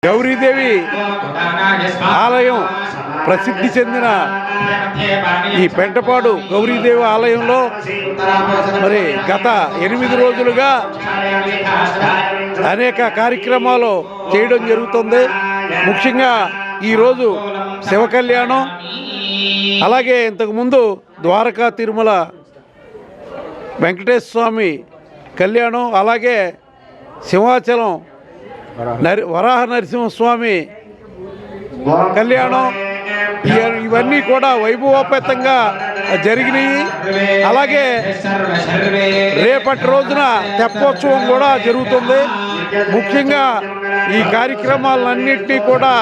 గౌరీదేవి ఆలయం ప్రసిద్ధి చెందిన ఈ పెంటపాడు గౌరీదేవి ఆలయంలో మరి గత 8 రోజులుగా అనేక కార్యక్రమాలు చేయడం జరుగుతుంది. ముఖ్యంగా ఈరోజు శివ కళ్యాణం, అలాగే ఇంతకుముందు ద్వారకా తిరుమల వెంకటేశ్వర స్వామి కళ్యాణం, అలాగే సింహాచలం వరాహ నరసింహస్వామి కళ్యాణం, ఇవన్నీ కూడా వైభవోపేతంగా జరిగినాయి. అలాగే రేపటి రోజున తెప్పోత్సవం కూడా జరుగుతుంది. ముఖ్యంగా ఈ కార్యక్రమాలన్నింటినీ కూడా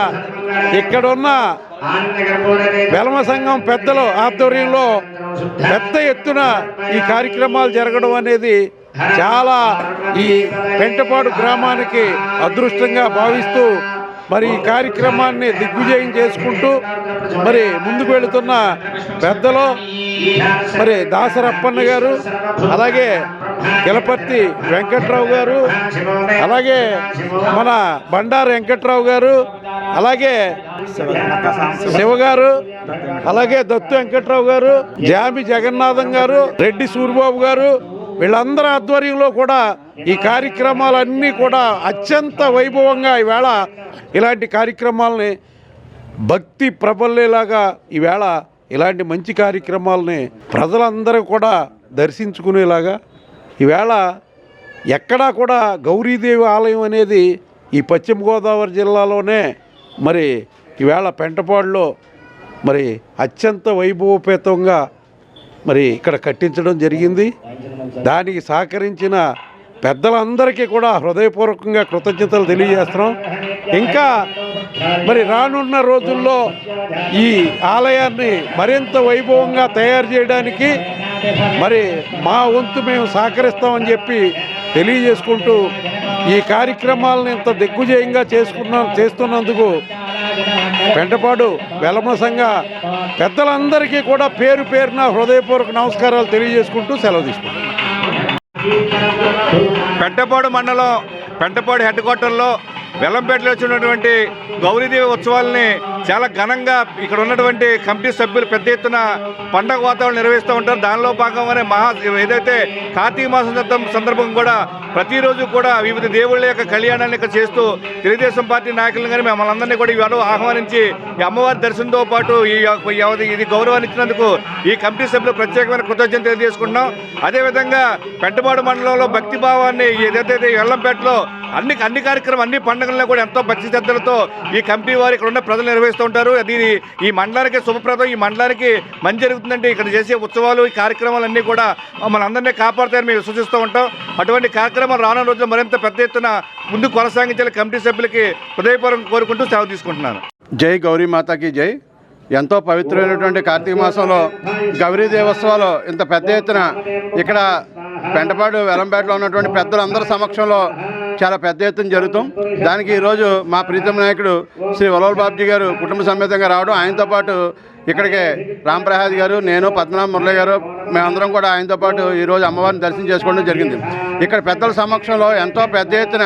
ఇక్కడున్న వెలమ సంఘం పెద్దల ఆధ్వర్యంలో పెద్ద ఎత్తున ఈ కార్యక్రమాలు జరగడం అనేది చాలా ఈ పెంటపాడు గ్రామానికి అదృష్టంగా భావిస్తూ మరి ఈ కార్యక్రమాన్ని దిగ్విజయం చేసుకుంటూ మరి ముందుకు వెళుతున్న పెద్దలు మరి దాసరప్పన్న గారు, అలాగే కిలపర్తి వెంకట్రావు గారు, అలాగే మన బండారు వెంకట్రావు గారు, అలాగే శివగారు, అలాగే దత్తు వెంకట్రావు గారు, జామి జగన్నాథం గారు, రెడ్డి సూరిబాబు గారు, వీళ్ళందరి ఆధ్వర్యంలో కూడా ఈ కార్యక్రమాలన్నీ కూడా అత్యంత వైభవంగా ఈవేళ ఇలాంటి కార్యక్రమాలని భక్తి ప్రబల్లేలాగా ఈవేళ ఇలాంటి మంచి కార్యక్రమాలని ప్రజలందరూ కూడా దర్శించుకునేలాగా ఈవేళ ఎక్కడా కూడా గౌరీదేవి ఆలయం అనేది ఈ పశ్చిమ గోదావరి జిల్లాలోనే మరి ఈవేళ పెంటపాడులో మరి అత్యంత వైభవోపేతంగా మరి ఇక్కడ కట్టించడం జరిగింది. దానికి సహకరించిన పెద్దలందరికీ కూడా హృదయపూర్వకంగా కృతజ్ఞతలు తెలియజేస్తున్నాం. ఇంకా మరి రానున్న రోజుల్లో ఈ ఆలయాన్ని మరింత వైభవంగా తయారు చేయడానికి మరి మా వంతు మేము సహకరిస్తామని చెప్పి తెలియజేసుకుంటూ ఈ కార్యక్రమాలను ఇంత దిగ్విజయంగా చేస్తున్నందుకు పెంటపాడు వెలమ సంఘ పెద్దలందరికీ కూడా పేరు పేరున హృదయపూర్వక నమస్కారాలు తెలియజేసుకుంటూ సెలవు తీసుకుంటాం. పెంటపాడు మండలం పెంటపాడు హెడ్ క్వార్టర్లో వెల్లంపేటలో వచ్చినటువంటి గౌరీదేవి ఉత్సవాలని చాలా ఘనంగా ఇక్కడ ఉన్నటువంటి కమిటీ సభ్యులు పెద్ద ఎత్తున పండగ వాతావరణం నిర్వహిస్తూ ఉంటారు. దానిలో భాగంగానే ఏదైతే కార్తీక మాసం సందర్భంగా కూడా ప్రతిరోజు కూడా వివిధ దేవుళ్ళ యొక్క కళ్యాణాన్ని ఇక్కడ చేస్తూ తెలుగుదేశం పార్టీ నాయకులను కానీ మమ్మల్ని అందరినీ కూడా ఇవాళ ఆహ్వానించి ఈ అమ్మవారి దర్శనంతో పాటు ఇది గౌరవాన్ని ఇచ్చినందుకు ఈ కమిటీ సభ్యులు ప్రత్యేకమైన కృతజ్ఞతలు తెలియజేసుకుంటున్నాం. అదేవిధంగా పెంటపాడు మండలంలో భక్తి భావాన్ని ఏదైతే వెల్లంపేటలో అన్ని కార్యక్రమం అన్ని పండుగలను కూడా ఎంతో భక్తి శ్రద్ధలతో ఈ కమిటీ వారు ఇక్కడ ఉన్న ప్రజలు నిర్వహిస్తూ ఉంటారు. అది ఈ మండలానికి శుభప్రదం, ఈ మండలానికి మంచి జరుగుతుందంటే ఇక్కడ చేసే ఉత్సవాలు ఈ కార్యక్రమాలన్నీ కూడా మమ్మల్ని అందరినీ కాపాడుతాయని మేము సూచిస్తూ ఉంటాం. అటువంటి కార్యక్రమాలు రానున్న రోజుల్లో మరింత పెద్ద ఎత్తున ముందుకు కొనసాగించాలి కమిటీ సభ్యులకి హృదయపూర్వకంగా కోరుకుంటూ సెలవు తీసుకుంటున్నాను. జై గౌరీ మాతాకి జై. ఎంతో పవిత్రమైనటువంటి కార్తీక మాసంలో గౌరీ దేవోత్సవాలు ఇంత పెద్ద ఎత్తున ఇక్కడ పెంటపాడు వెల్లంపేటలో ఉన్నటువంటి పెద్దలందరి సమక్షంలో చాలా పెద్ద ఎత్తున జరుగుతాం. దానికి ఈరోజు మా ప్రీతం నాయకుడు శ్రీ వలోల్ బాబ్జీ గారు కుటుంబ సమేతంగా రావడం, ఆయనతో పాటు ఇక్కడికి రాంప్రసాద్ గారు, నేను, పద్మనాభ మురళి గారు మేమందరం కూడా ఆయనతో పాటు ఈరోజు అమ్మవారిని దర్శనం చేసుకోవడం జరిగింది. ఇక్కడ పెద్దల సమక్షంలో ఎంతో పెద్ద ఎత్తున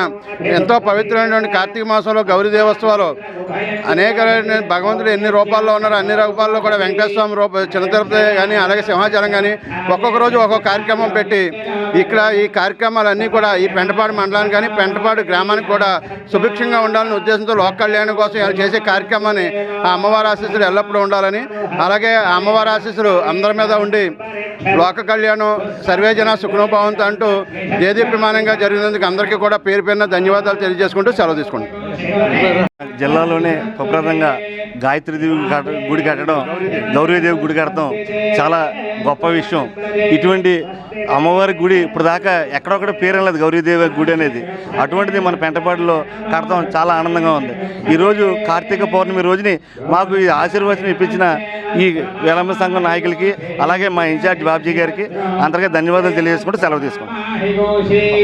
ఎంతో పవిత్రమైనటువంటి కార్తీక మాసంలో గౌరీ దేవోత్సవాలు అనేక భగవంతుడు ఎన్ని రూపాల్లో ఉన్నారో అన్ని రూపాల్లో కూడా వెంకటేశ్వర స్వామి చిన్న తిరుపతి కానీ అలాగే సింహాచలం కానీ ఒక్కొక్క రోజు ఒక్కొక్క కార్యక్రమం పెట్టి ఇక్కడ ఈ కార్యక్రమాలన్నీ కూడా ఈ పెంటపాడు మండలానికి కానీ పెంటపాడు గ్రామానికి కూడా సుభిక్షంగా ఉండాలనే ఉద్దేశంతో లోక కళ్యాణం కోసం చేసే కార్యక్రమాన్ని ఆ అమ్మవారి ఆశీస్సులు ఎల్లప్పుడూ ఉండాలని, అలాగే ఆ అమ్మవారి ఆశీస్సులు అందరి మీద ఉండి లోక కళ్యాణం సర్వేజన సుఖనోభవంతో అంటూ దేదీప్యమానంగా జరిగినందుకు అందరికీ కూడా పేరు పేరున ధన్యవాదాలు తెలియజేసుకుంటూ సెలవు తీసుకుంటాం. జిల్లాలోనే ప్రప్రదంగా గాయత్రీదేవి గుడి కట్టడం, గౌరీదేవి గుడి కట్టడం చాలా గొప్ప విషయం. ఇటువంటి అమ్మవారి గుడి ఇప్పుడు దాకా ఎక్కడొక్కడ పేరు లేదు గౌరీదేవి గుడి అనేది. అటువంటిది మన పెంటపాడులో కట్టడం చాలా ఆనందంగా ఉంది. ఈరోజు కార్తీక పౌర్ణమి రోజుని మాకు ఈ ఆశీర్వచనం ఇప్పించిన ఈ వెలమ సంఘం నాయకులకి అలాగే మా ఇన్ఛార్జ్ బాబ్జీ గారికి అందరికీ ధన్యవాదాలు తెలియజేసుకుంటూ సెలవు తీసుకుంటాం.